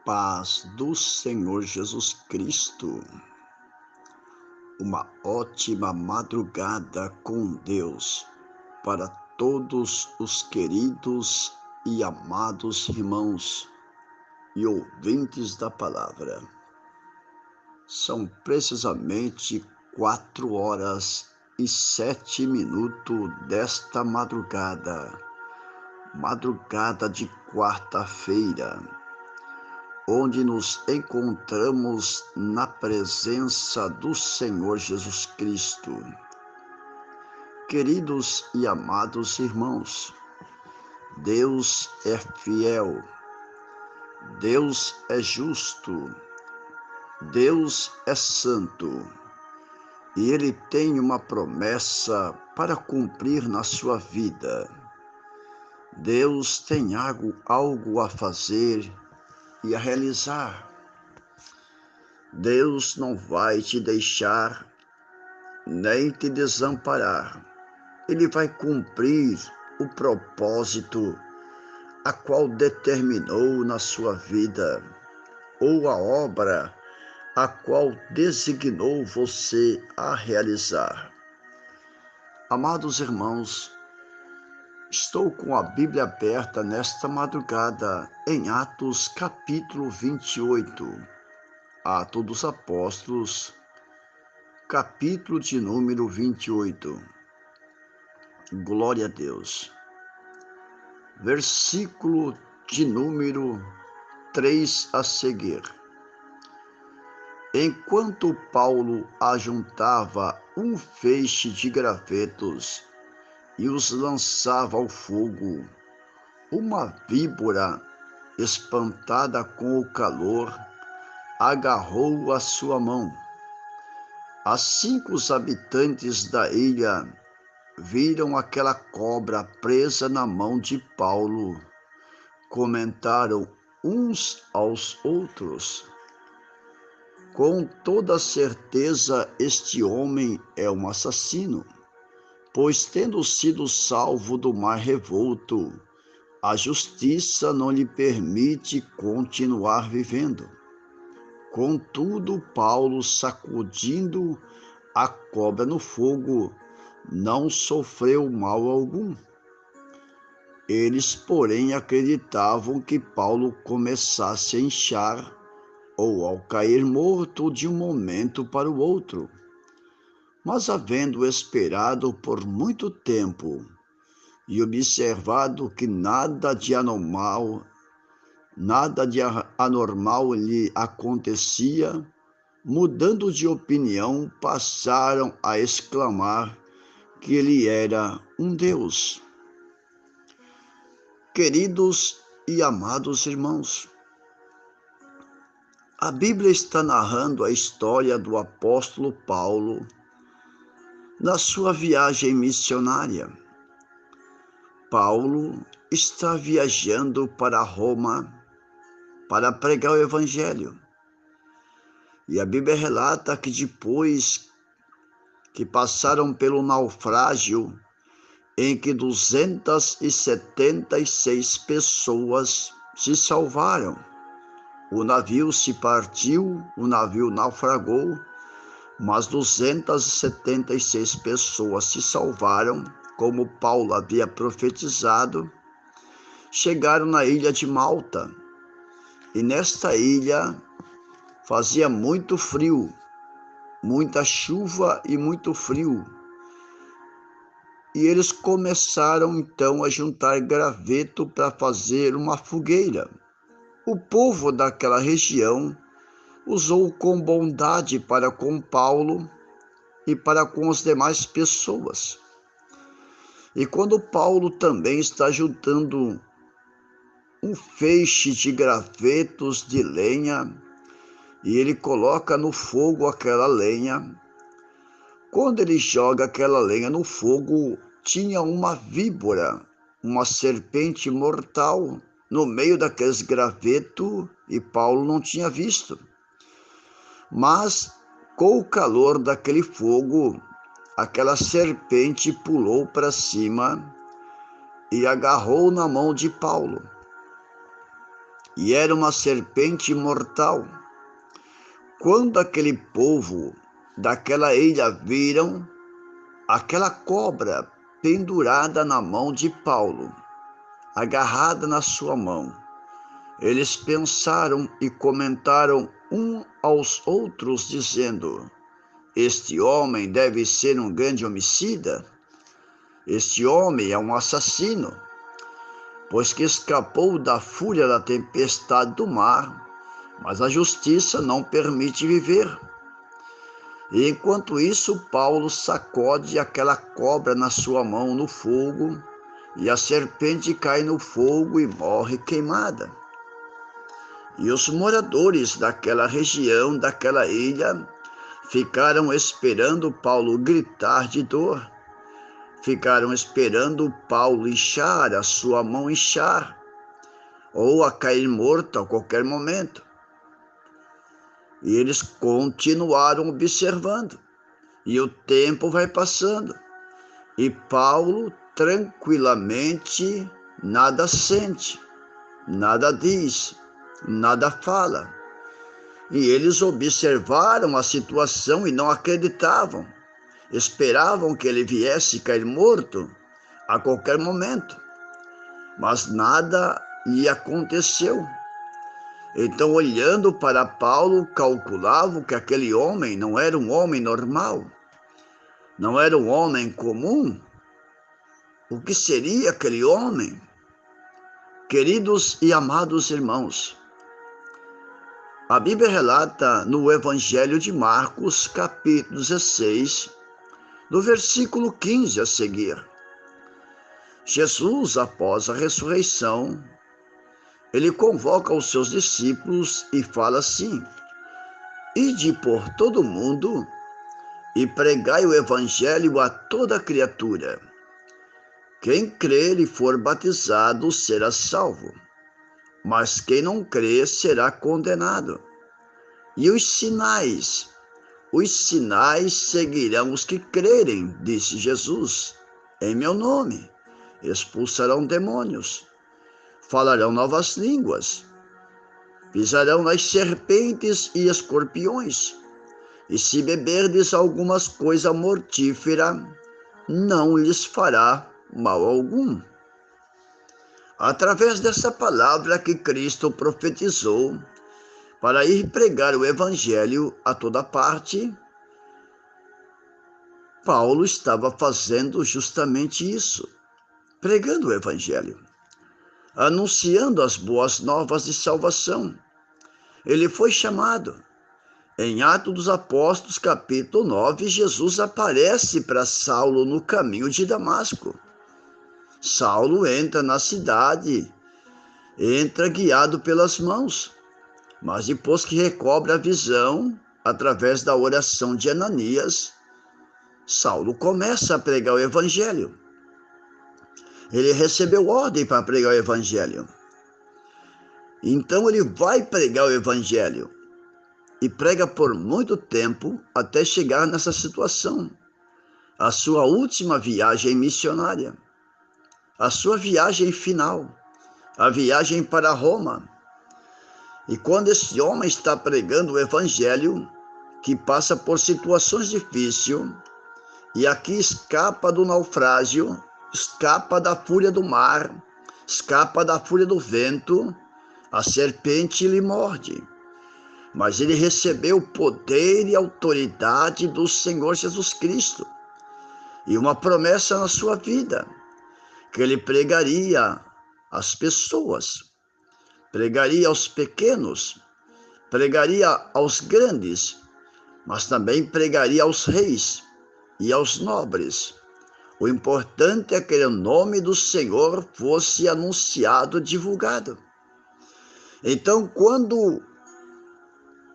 paz do Senhor Jesus Cristo. Uma ótima madrugada com Deus para todos os queridos e amados irmãos e ouvintes da palavra. São precisamente 4h07 desta madrugada de quarta-feira, onde nos encontramos na presença do Senhor Jesus Cristo. Queridos e amados irmãos, Deus é fiel, Deus é justo, Deus é santo, e Ele tem uma promessa para cumprir na sua vida. Deus tem algo a fazer e a realizar. Deus não vai te deixar nem te desamparar. Ele vai cumprir o propósito a qual determinou na sua vida, ou a obra a qual designou você a realizar. Amados irmãos, estou com a Bíblia aberta nesta madrugada em Atos capítulo 28. Atos dos Apóstolos, capítulo de número 28. Glória a Deus. Versículo de número 3 a seguir. Enquanto Paulo ajuntava um feixe de gravetos e os lançava ao fogo, uma víbora, espantada com o calor, agarrou a sua mão. Assim que os habitantes da ilha viram aquela cobra presa na mão de Paulo, comentaram uns aos outros: com toda certeza este homem é um assassino, pois tendo sido salvo do mar revolto, a justiça não lhe permite continuar vivendo. Contudo, Paulo, sacudindo a cobra no fogo, não sofreu mal algum. Eles, porém, acreditavam que Paulo começasse a inchar ou ao cair morto de um momento para o outro. Mas, havendo esperado por muito tempo e observado que nada de anormal lhe acontecia, mudando de opinião, passaram a exclamar que ele era um Deus. Queridos e amados irmãos, a Bíblia está narrando a história do apóstolo Paulo na sua viagem missionária. Paulo está viajando para Roma para pregar o Evangelho. E a Bíblia relata que depois que passaram pelo naufrágio em que 276 pessoas se salvaram, o navio se partiu, o navio naufragou, mas 276 pessoas se salvaram, como Paulo havia profetizado. Chegaram na ilha de Malta, e nesta ilha fazia muito frio, muita chuva e muito frio. E eles começaram então a juntar graveto para fazer uma fogueira. O povo daquela região usou com bondade para com Paulo e para com as demais pessoas. E quando Paulo também está juntando um feixe de gravetos de lenha, e ele coloca no fogo aquela lenha, quando ele joga aquela lenha no fogo, tinha uma víbora, uma serpente mortal, no meio daqueles gravetos, e Paulo não tinha visto. Mas, com o calor daquele fogo, aquela serpente pulou para cima e agarrou na mão de Paulo. e era uma serpente mortal. Quando aquele povo daquela ilha viram aquela cobra pendurada na mão de Paulo, agarrada na sua mão, eles pensaram e comentaram um aos outros, dizendo: este homem deve ser um grande homicida. Este homem é um assassino, pois que escapou da fúria da tempestade do mar, mas a justiça não permite viver. E enquanto isso, Paulo sacode aquela cobra na sua mão no fogo, e a serpente cai no fogo e morre queimada. E os moradores daquela região, daquela ilha, ficaram esperando Paulo gritar de dor. Ficaram esperando Paulo inchar, a sua mão inchar, ou a cair morto a qualquer momento. E eles continuaram observando. E o tempo vai passando. E Paulo tranquilamente nada sente, nada diz, nada fala. E eles observaram a situação e não acreditavam. Esperavam que ele viesse cair morto a qualquer momento. Mas nada lhe aconteceu. Então, olhando para Paulo, calculavam que aquele homem não era um homem normal, não era um homem comum. O que seria aquele homem? Queridos e amados irmãos, a Bíblia relata no Evangelho de Marcos, capítulo 16, no versículo 15 a seguir. Jesus, após a ressurreição, ele convoca os seus discípulos e fala assim: ide por todo o mundo e pregai o evangelho a toda criatura. Quem crer e for batizado será salvo, mas quem não crer será condenado. E os sinais seguirão os que crerem, disse Jesus, em meu nome. Expulsarão demônios, falarão novas línguas, pisarão nas serpentes e escorpiões, e se beberdes algumas coisa mortífera, não lhes fará mal algum. Através dessa palavra que Cristo profetizou para ir pregar o evangelho a toda parte, Paulo estava fazendo justamente isso, pregando o evangelho, anunciando as boas novas de salvação. Ele foi chamado. Em Atos dos Apóstolos, capítulo 9, Jesus aparece para Saulo no caminho de Damasco. Saulo entra na cidade, entra guiado pelas mãos, mas depois que recobra a visão, através da oração de Ananias, Saulo começa a pregar o evangelho. Ele recebeu ordem para pregar o evangelho. Então ele vai pregar o evangelho e prega por muito tempo até chegar nessa situação, a sua última viagem missionária, a sua viagem final, a viagem para Roma. E quando esse homem está pregando o evangelho, que passa por situações difíceis, e aqui escapa do naufrágio, escapa da fúria do mar, escapa da fúria do vento, a serpente lhe morde. Mas ele recebeu poder e autoridade do Senhor Jesus Cristo e uma promessa na sua vida, que ele pregaria às pessoas, pregaria aos pequenos, pregaria aos grandes, mas também pregaria aos reis e aos nobres. O importante é que o nome do Senhor fosse anunciado, divulgado. Então, quando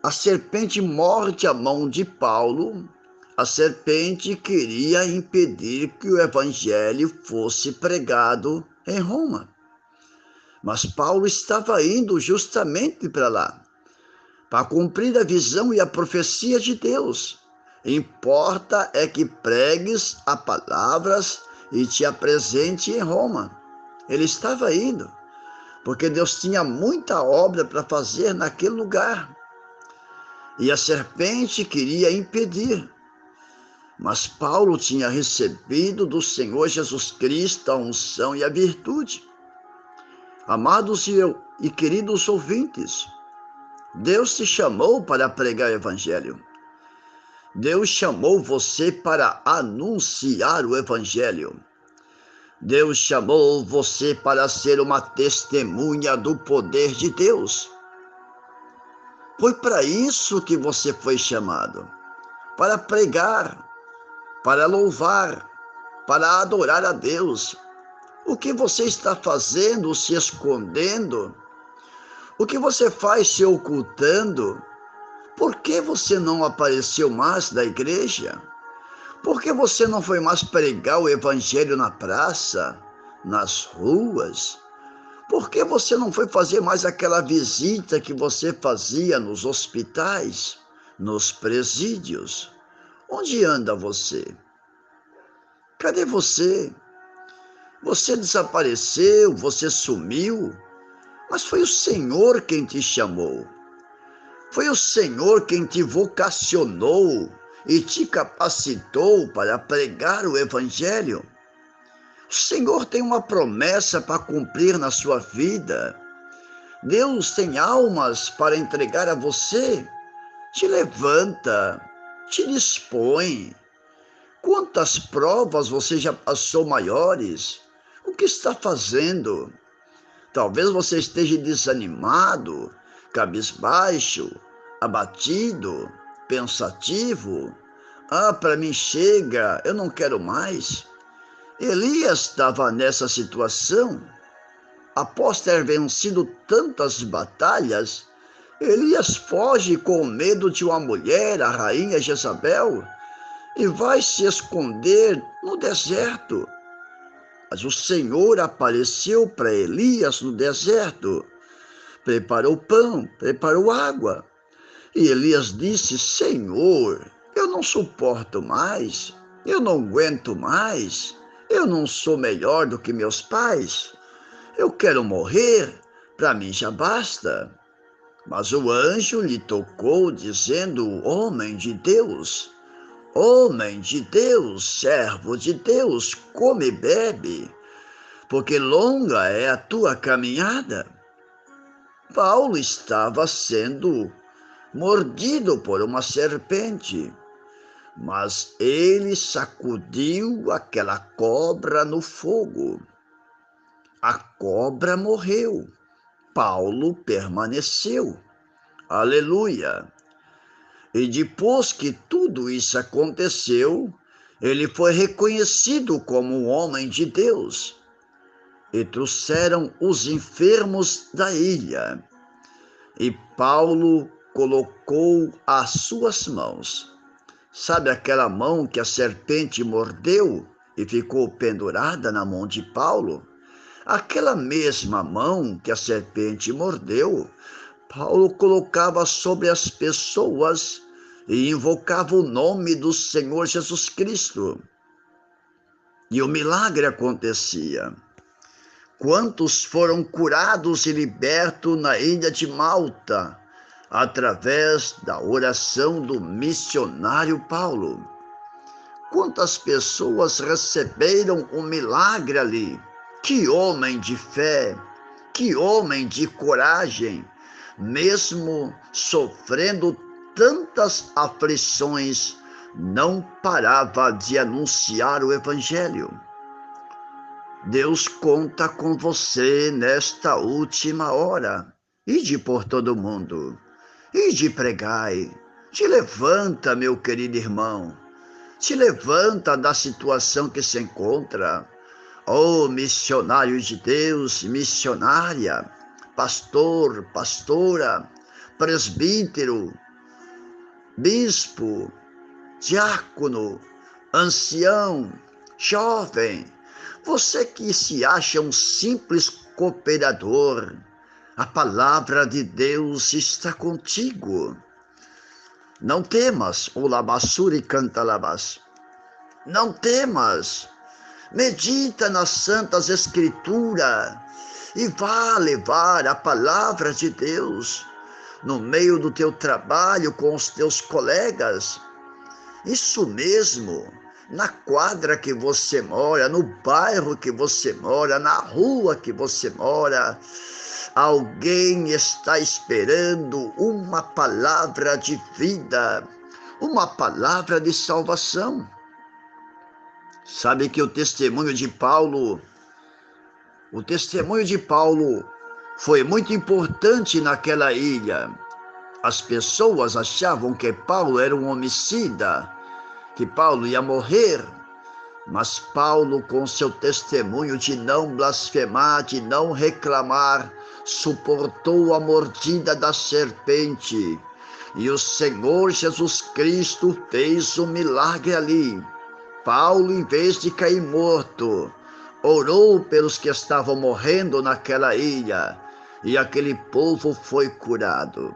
a serpente morde a mão de Paulo, a serpente queria impedir que o evangelho fosse pregado em Roma. Mas Paulo estava indo justamente para lá, para cumprir a visão e a profecia de Deus. Importa é que pregues a palavras e te apresente em Roma. Ele estava indo. porque Deus tinha muita obra para fazer naquele lugar. E a serpente queria impedir. Mas Paulo tinha recebido do Senhor Jesus Cristo a unção e a virtude. Amados e queridos ouvintes, Deus te chamou para pregar o Evangelho. Deus chamou você para anunciar o Evangelho. Deus chamou você para ser uma testemunha do poder de Deus. Foi para isso que você foi chamado, para pregar, para louvar, para adorar a Deus. O que você está fazendo se escondendo? O que você faz se ocultando? Por que você não apareceu mais na igreja? Por que você não foi mais pregar o evangelho na praça, nas ruas? Por que você não foi fazer mais aquela visita que você fazia nos hospitais, nos presídios? Onde anda você? Cadê você? Você desapareceu, você sumiu, mas foi o Senhor quem te chamou. Foi o Senhor quem te vocacionou e te capacitou para pregar o Evangelho. O Senhor tem uma promessa para cumprir na sua vida. Deus tem almas para entregar a você. Te levanta, te dispõe. Quantas provas você já passou maiores? O que está fazendo? Talvez você esteja desanimado, cabisbaixo, abatido, pensativo. Para mim chega, eu não quero mais. Elias estava nessa situação. Após ter vencido tantas batalhas, Elias foge com medo de uma mulher, a rainha Jezabel, e vai se esconder no deserto. Mas o Senhor apareceu para Elias no deserto, preparou pão, preparou água. E Elias disse: Senhor, eu não suporto mais, eu não aguento mais, eu não sou melhor do que meus pais, eu quero morrer, para mim já basta. Mas o anjo lhe tocou, dizendo: homem de Deus, servo de Deus, come e bebe, porque longa é a tua caminhada. Paulo estava sendo mordido por uma serpente, mas ele sacudiu aquela cobra no fogo. A cobra morreu, Paulo permaneceu. Aleluia! E depois que tudo isso aconteceu, ele foi reconhecido como um homem de Deus. E trouxeram os enfermos da ilha. E Paulo colocou as suas mãos. Sabe aquela mão que a serpente mordeu e ficou pendurada na mão de Paulo? Aquela mesma mão que a serpente mordeu, Paulo colocava sobre as pessoas e invocava o nome do Senhor Jesus Cristo. E o milagre acontecia. Quantos foram curados e libertos na ilha de Malta, através da oração do missionário Paulo? Quantas pessoas receberam um milagre ali? Que homem de fé, que homem de coragem, mesmo sofrendo tantas aflições, não parava de anunciar o Evangelho. Deus conta com você nesta última hora. Ide por todo mundo, ide pregai. Te levanta, meu querido irmão, te levanta da situação que se encontra. Oh, missionário de Deus, missionária, pastor, pastora, presbítero, bispo, diácono, ancião, jovem, você que se acha um simples cooperador, a palavra de Deus está contigo. Não temas, o labassuri canta labas. Não temas. Medita nas Santas Escrituras e vá levar a palavra de Deus no meio do teu trabalho com os teus colegas. Isso mesmo, na quadra que você mora, no bairro que você mora, na rua que você mora, alguém está esperando uma palavra de vida, uma palavra de salvação. Sabe que o testemunho de Paulo foi muito importante naquela ilha. As pessoas achavam que Paulo era um homicida, que Paulo ia morrer, mas Paulo, com seu testemunho de não blasfemar, de não reclamar, suportou a mordida da serpente. E o Senhor Jesus Cristo fez um milagre ali. Paulo, em vez de cair morto, orou pelos que estavam morrendo naquela ilha, e aquele povo foi curado.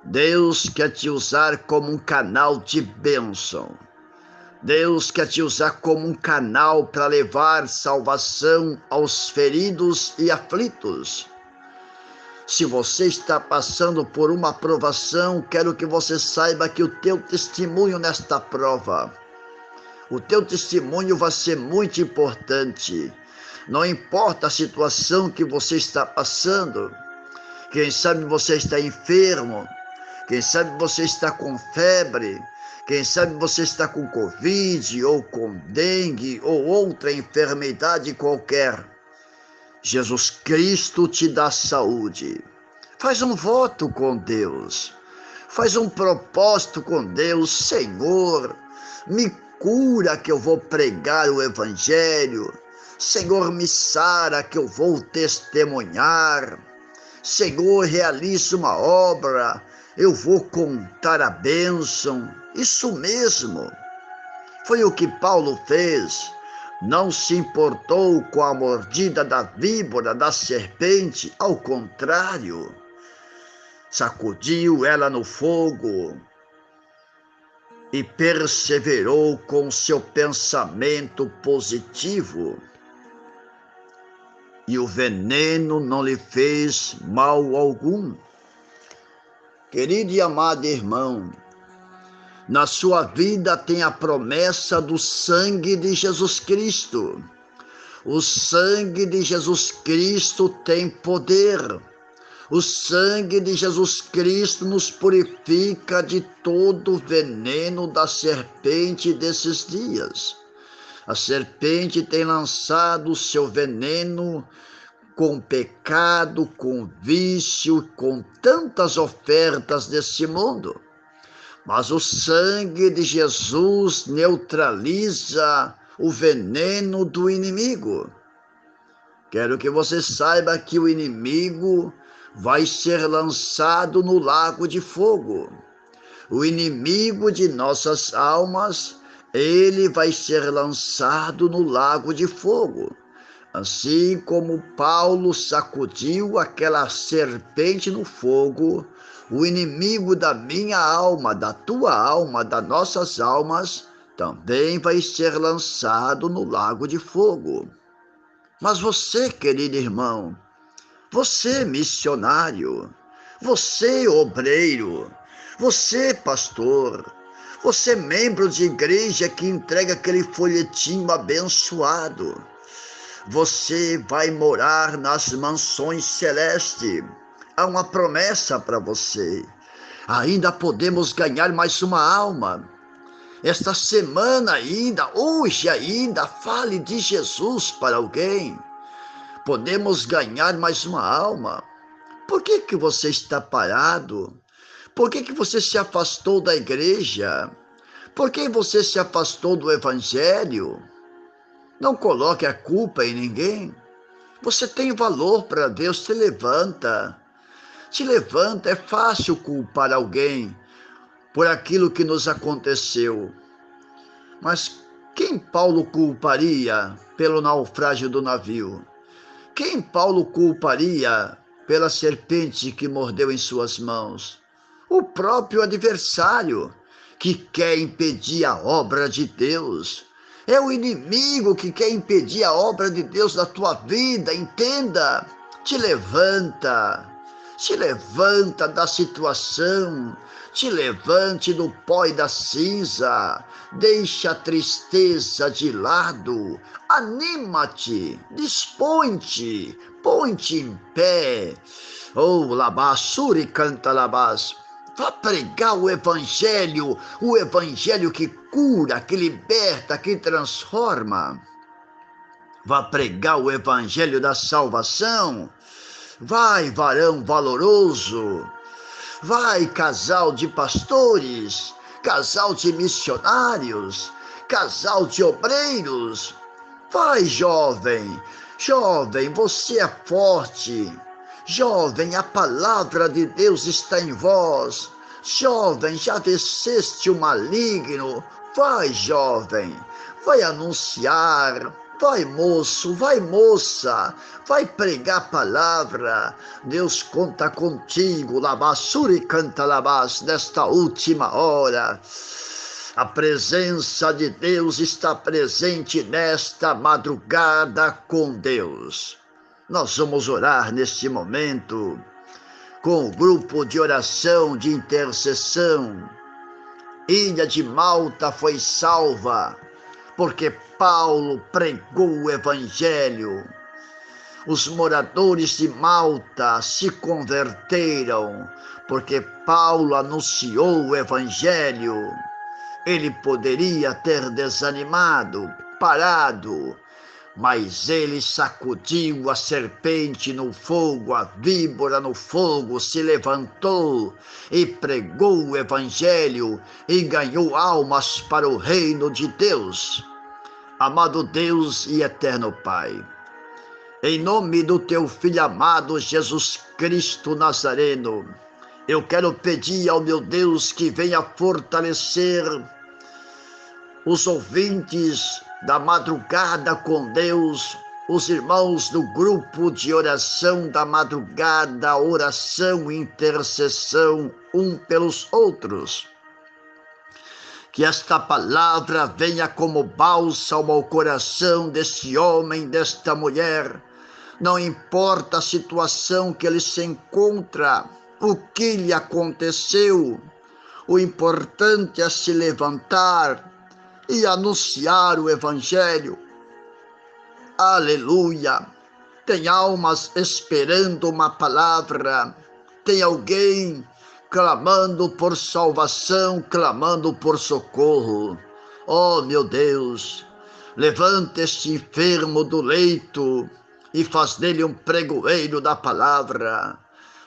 Deus quer te usar como um canal de bênção. Deus quer te usar como um canal para levar salvação aos feridos e aflitos. Se você está passando por uma provação, quero que você saiba que o teu testemunho nesta prova, o teu testemunho vai ser muito importante. Não importa a situação que você está passando. Quem sabe você está enfermo. Quem sabe você está com febre. Quem sabe você está com Covid ou com dengue ou outra enfermidade qualquer. Jesus Cristo te dá saúde. Faz um voto com Deus. Faz um propósito com Deus. Senhor, me cura que eu vou pregar o Evangelho. Senhor, me sara que eu vou testemunhar. Senhor, realiza uma obra, eu vou contar a bênção. Isso mesmo. Foi o que Paulo fez. Não se importou com a mordida da víbora, da serpente. Ao contrário, sacudiu ela no fogo e perseverou com seu pensamento positivo. E o veneno não lhe fez mal algum. Querido e amado irmão, na sua vida tem a promessa do sangue de Jesus Cristo. O sangue de Jesus Cristo tem poder. O sangue de Jesus Cristo nos purifica de todo o veneno da serpente desses dias. A serpente tem lançado o seu veneno com pecado, com vício, com tantas ofertas desse mundo. Mas o sangue de Jesus neutraliza o veneno do inimigo. Quero que você saiba que o inimigo vai ser lançado no lago de fogo. O inimigo de nossas almas, ele vai ser lançado no lago de fogo. Assim como Paulo sacudiu aquela serpente no fogo, o inimigo da minha alma, da tua alma, das nossas almas, também vai ser lançado no lago de fogo. Mas você, querido irmão, você missionário, você obreiro, você pastor, você membro de igreja que entrega aquele folhetinho abençoado, você vai morar nas mansões celestes. Há uma promessa para você. Ainda podemos ganhar mais uma alma. Esta semana ainda, hoje ainda, fale de Jesus para alguém. Podemos ganhar mais uma alma. Por que você está parado? Por que você se afastou da igreja? Por que você se afastou do Evangelho? Não coloque a culpa em ninguém. Você tem valor para Deus, se levanta. Se levanta, é fácil culpar alguém por aquilo que nos aconteceu. Mas quem Paulo culparia pelo naufrágio do navio? Quem Paulo culparia pela serpente que mordeu em suas mãos? O próprio adversário que quer impedir a obra de Deus. É o inimigo que quer impedir a obra de Deus na tua vida, entenda. te levanta da situação, te levante do pó e da cinza, deixa a tristeza de lado, anima-te, dispõe-te, põe-te em pé. Oh, Labassuri canta Labás. Vá pregar o evangelho que cura, que liberta, que transforma. Vá pregar o evangelho da salvação. Vai, varão valoroso. Vai, casal de pastores, casal de missionários, casal de obreiros. Vai, jovem, você é forte. Jovem, a palavra de Deus está em vós. Jovem, já venceste o maligno. Vai, jovem, vai anunciar. Vai, moço, vai, moça, vai pregar a palavra. Deus conta contigo, Labassuri canta Labás, nesta última hora. A presença de Deus está presente nesta madrugada com Deus. Nós vamos orar neste momento com o grupo de oração de intercessão. Ilha de Malta foi salva porque Paulo pregou o evangelho. Os moradores de Malta se converteram porque Paulo anunciou o evangelho. Ele poderia ter desanimado, parado, mas ele sacudiu a serpente no fogo, a víbora no fogo, se levantou e pregou o evangelho e ganhou almas para o reino de Deus. Amado Deus e eterno Pai, em nome do teu Filho amado Jesus Cristo Nazareno, eu quero pedir ao meu Deus que venha fortalecer os ouvintes da madrugada com Deus, os irmãos do grupo de oração da madrugada, oração e intercessão um pelos outros. Que esta palavra venha como bálsamo ao coração deste homem, desta mulher. Não importa a situação que ele se encontra, o que lhe aconteceu, o importante é se levantar e anunciar o evangelho. Aleluia! Tem almas esperando uma palavra, tem alguém clamando por salvação, clamando por socorro. Oh, meu Deus, levanta este enfermo do leito e faz dele um pregoeiro da palavra.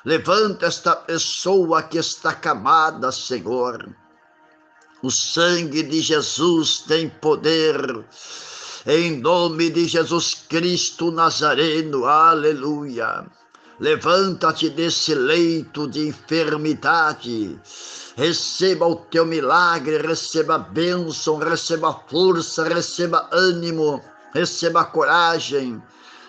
Levanta esta pessoa que está acamada, Senhor. O sangue de Jesus tem poder. Em nome de Jesus Cristo Nazareno, aleluia. Levanta-te desse leito de enfermidade. Receba o teu milagre, receba a bênção, receba força, receba ânimo, receba coragem.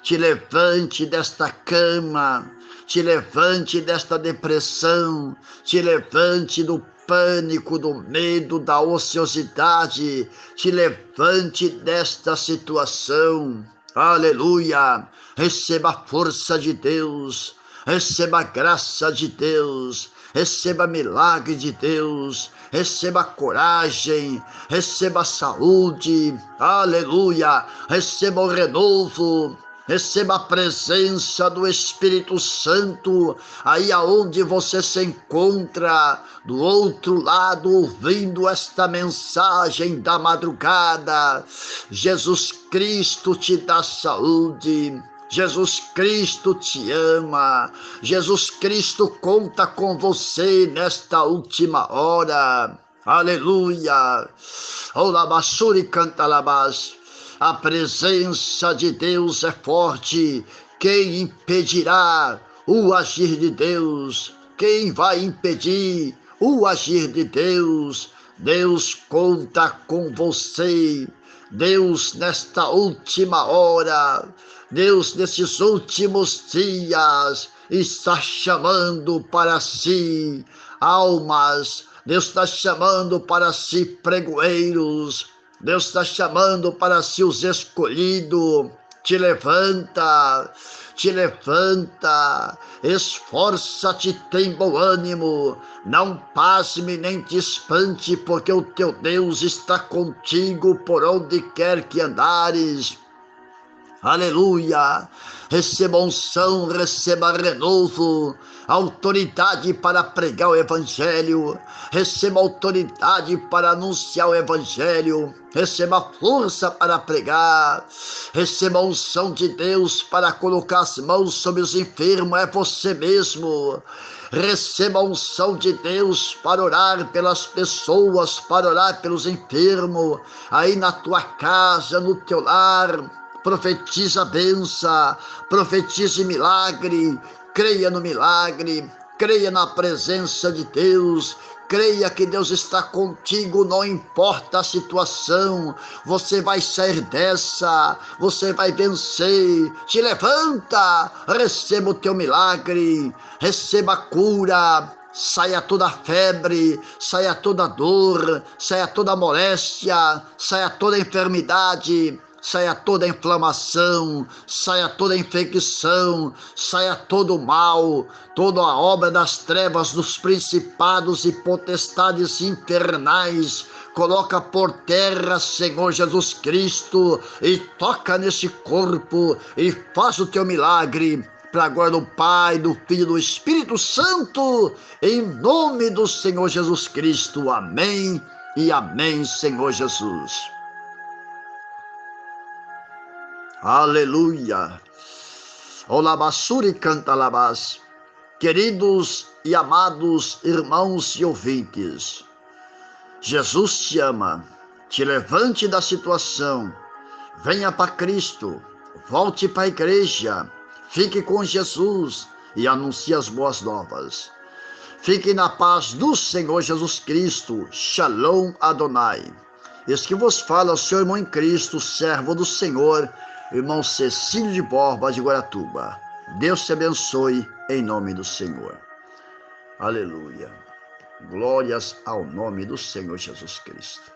Te levante desta cama, te levante desta depressão, te levante do pânico, do medo, da ociosidade, te levante desta situação. Aleluia! Receba a força de Deus, receba a graça de Deus, receba milagre de Deus, receba coragem, receba saúde, aleluia, receba o renovo, receba a presença do Espírito Santo, aí aonde você se encontra, do outro lado, ouvindo esta mensagem da madrugada. Jesus Cristo te dá saúde. Jesus Cristo te ama, Jesus Cristo conta com você nesta última hora, aleluia. Olabassuri canta labás, a presença de Deus é forte, quem impedirá o agir de Deus? Quem vai impedir o agir de Deus? Deus conta com você, Deus nesta última hora, Deus nesses últimos dias está chamando para si almas, Deus está chamando para si pregoeiros, Deus está chamando para si os escolhidos. te levanta, esforça-te, tem bom ânimo, não pasme nem te espante, porque o teu Deus está contigo por onde quer que andares. Aleluia! Receba unção, receba renovo, autoridade para pregar o Evangelho, receba autoridade para anunciar o Evangelho, receba força para pregar, receba unção de Deus para colocar as mãos sobre os enfermos, é você mesmo. Receba a unção de Deus para orar pelas pessoas, para orar pelos enfermos, aí na tua casa, no teu lar. Profetiza a bênção, profetize milagre, creia no milagre, creia na presença de Deus, creia que Deus está contigo, não importa a situação, você vai sair dessa, você vai vencer, te levanta, receba o teu milagre, receba a cura, saia toda febre, saia toda dor, saia toda moléstia, saia toda enfermidade, saia toda inflamação, saia toda infecção, saia todo mal, toda a obra das trevas, dos principados e potestades infernais. Coloca por terra, Senhor Jesus Cristo, e toca nesse corpo e faz o teu milagre. Para a glória do Pai, do Filho e do Espírito Santo, em nome do Senhor Jesus Cristo. Amém e amém, Senhor Jesus. Aleluia. Olabassuri canta labás. Queridos e amados irmãos e ouvintes, Jesus te ama. Te levante da situação. Venha para Cristo. Volte para a igreja. Fique com Jesus e anuncie as boas novas. Fique na paz do Senhor Jesus Cristo. Shalom Adonai. Esse que vos fala, o seu irmão em Cristo, servo do Senhor, irmão Cecílio de Borba de Guaratuba. Deus te abençoe em nome do Senhor. Aleluia. Glórias ao nome do Senhor Jesus Cristo.